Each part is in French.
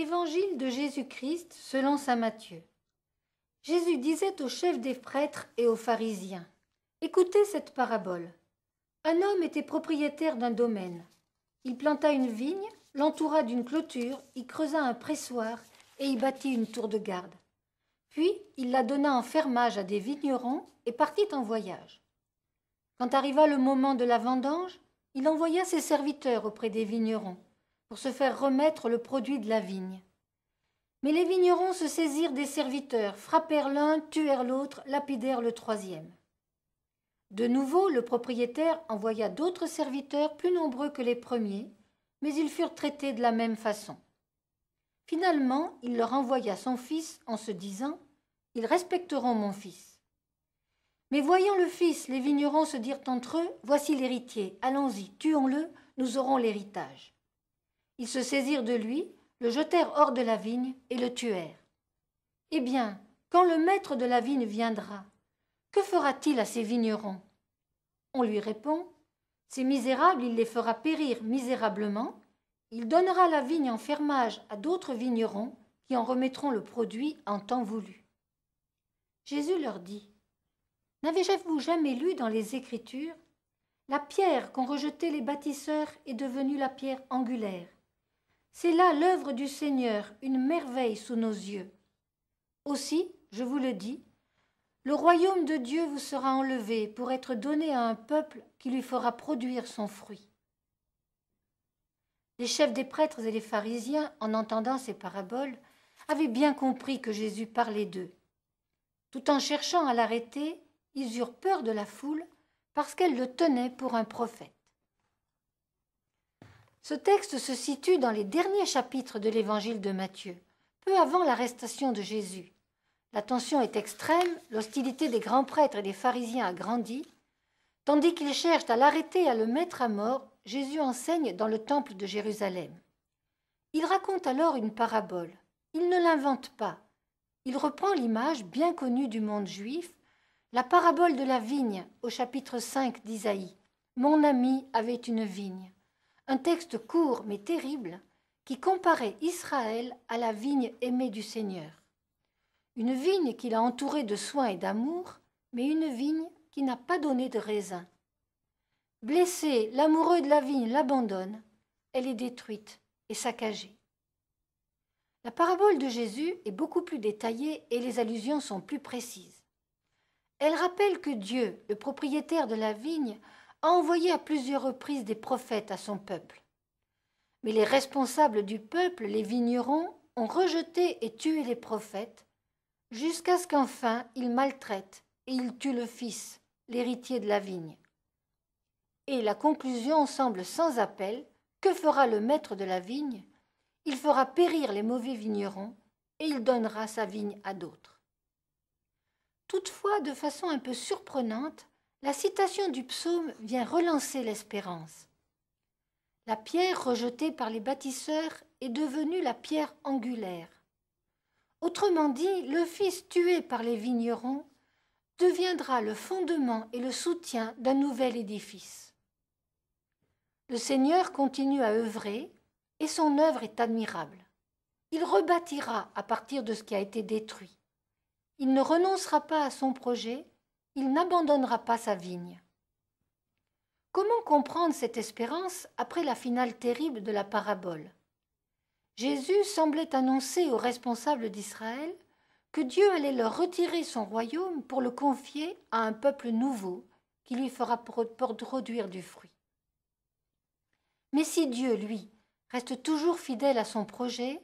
Évangile de Jésus-Christ selon saint Matthieu. Jésus disait aux chefs des prêtres et aux pharisiens : écoutez cette parabole. Un homme était propriétaire d'un domaine. Il planta une vigne, l'entoura d'une clôture, y creusa un pressoir et y bâtit une tour de garde. Puis il la donna en fermage à des vignerons et partit en voyage. Quand arriva le moment de la vendange, il envoya ses serviteurs auprès des vignerons pour se faire remettre le produit de la vigne. Mais les vignerons se saisirent des serviteurs, frappèrent l'un, tuèrent l'autre, lapidèrent le troisième. De nouveau, le propriétaire envoya d'autres serviteurs plus nombreux que les premiers, mais ils furent traités de la même façon. Finalement, il leur envoya son fils en se disant : ils respecteront mon fils. Mais voyant le fils, les vignerons se dirent entre eux : voici l'héritier, allons-y, tuons-le, nous aurons l'héritage. Ils se saisirent de lui, le jetèrent hors de la vigne et le tuèrent. Eh bien, quand le maître de la vigne viendra, que fera-t-il à ces vignerons ? On lui répond : ces misérables, il les fera périr misérablement, il donnera la vigne en fermage à d'autres vignerons qui en remettront le produit en temps voulu. Jésus leur dit : n'avez-vous jamais lu dans les Écritures ? La pierre qu'ont rejetée les bâtisseurs est devenue la pierre angulaire. C'est là l'œuvre du Seigneur, une merveille sous nos yeux. Aussi, je vous le dis, le royaume de Dieu vous sera enlevé pour être donné à un peuple qui lui fera produire son fruit. Les chefs des prêtres et les pharisiens, en entendant ces paraboles, avaient bien compris que Jésus parlait d'eux. Tout en cherchant à l'arrêter, ils eurent peur de la foule parce qu'elle le tenait pour un prophète. Ce texte se situe dans les derniers chapitres de l'évangile de Matthieu, peu avant l'arrestation de Jésus. La tension est extrême, l'hostilité des grands prêtres et des pharisiens a grandi. Tandis qu'ils cherchent à l'arrêter et à le mettre à mort, Jésus enseigne dans le temple de Jérusalem. Il raconte alors une parabole. Il ne l'invente pas. Il reprend l'image bien connue du monde juif, la parabole de la vigne au chapitre 5 d'Isaïe. « Mon ami avait une vigne ». Un texte court mais terrible qui comparait Israël à la vigne aimée du Seigneur. Une vigne qu'il a entourée de soins et d'amour, mais une vigne qui n'a pas donné de raisin. Blessé, l'amoureux de la vigne l'abandonne, elle est détruite et saccagée. La parabole de Jésus est beaucoup plus détaillée et les allusions sont plus précises. Elle rappelle que Dieu, le propriétaire de la vigne, a envoyé à plusieurs reprises des prophètes à son peuple. Mais les responsables du peuple, les vignerons, ont rejeté et tué les prophètes, jusqu'à ce qu'enfin ils maltraitent et ils tuent le fils, l'héritier de la vigne. Et la conclusion semble sans appel. Que fera le maître de la vigne ? Il fera périr les mauvais vignerons et il donnera sa vigne à d'autres. Toutefois, de façon un peu surprenante, la citation du psaume vient relancer l'espérance. La pierre rejetée par les bâtisseurs est devenue la pierre angulaire. Autrement dit, le fils tué par les vignerons deviendra le fondement et le soutien d'un nouvel édifice. Le Seigneur continue à œuvrer et son œuvre est admirable. Il rebâtira à partir de ce qui a été détruit. Il ne renoncera pas à son projet, il n'abandonnera pas sa vigne. Comment comprendre cette espérance après la finale terrible de la parabole ? Jésus semblait annoncer aux responsables d'Israël que Dieu allait leur retirer son royaume pour le confier à un peuple nouveau qui lui fera produire du fruit. Mais si Dieu, lui, reste toujours fidèle à son projet,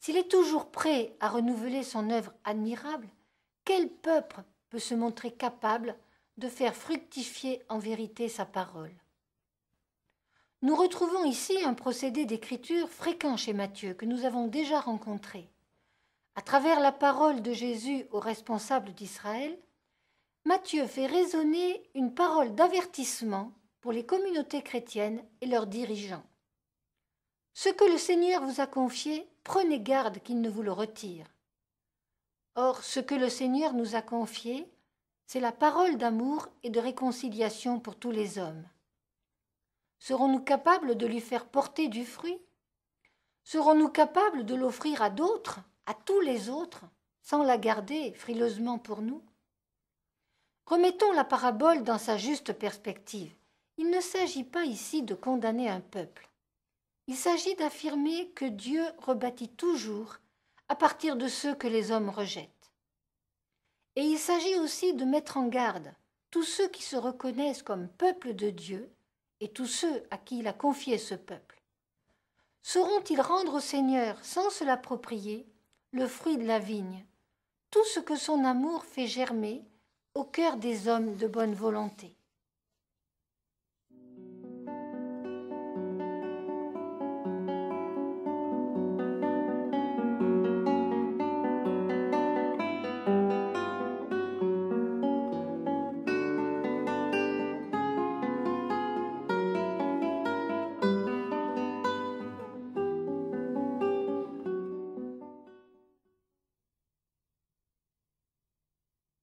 s'il est toujours prêt à renouveler son œuvre admirable, quel peuple peut se montrer capable de faire fructifier en vérité sa parole ? Nous retrouvons ici un procédé d'écriture fréquent chez Matthieu que nous avons déjà rencontré. À travers la parole de Jésus aux responsables d'Israël, Matthieu fait résonner une parole d'avertissement pour les communautés chrétiennes et leurs dirigeants. Ce que le Seigneur vous a confié, prenez garde qu'il ne vous le retire. Or, ce que le Seigneur nous a confié, c'est la parole d'amour et de réconciliation pour tous les hommes. Serons-nous capables de lui faire porter du fruit ? Serons-nous capables de l'offrir à d'autres, à tous les autres, sans la garder frileusement pour nous? Remettons la parabole dans sa juste perspective. Il ne s'agit pas ici de condamner un peuple. Il s'agit d'affirmer que Dieu rebâtit toujours à partir de ceux que les hommes rejettent. Et il s'agit aussi de mettre en garde tous ceux qui se reconnaissent comme peuple de Dieu et tous ceux à qui il a confié ce peuple. Sauront-ils rendre au Seigneur, sans se l'approprier, le fruit de la vigne, tout ce que son amour fait germer au cœur des hommes de bonne volonté?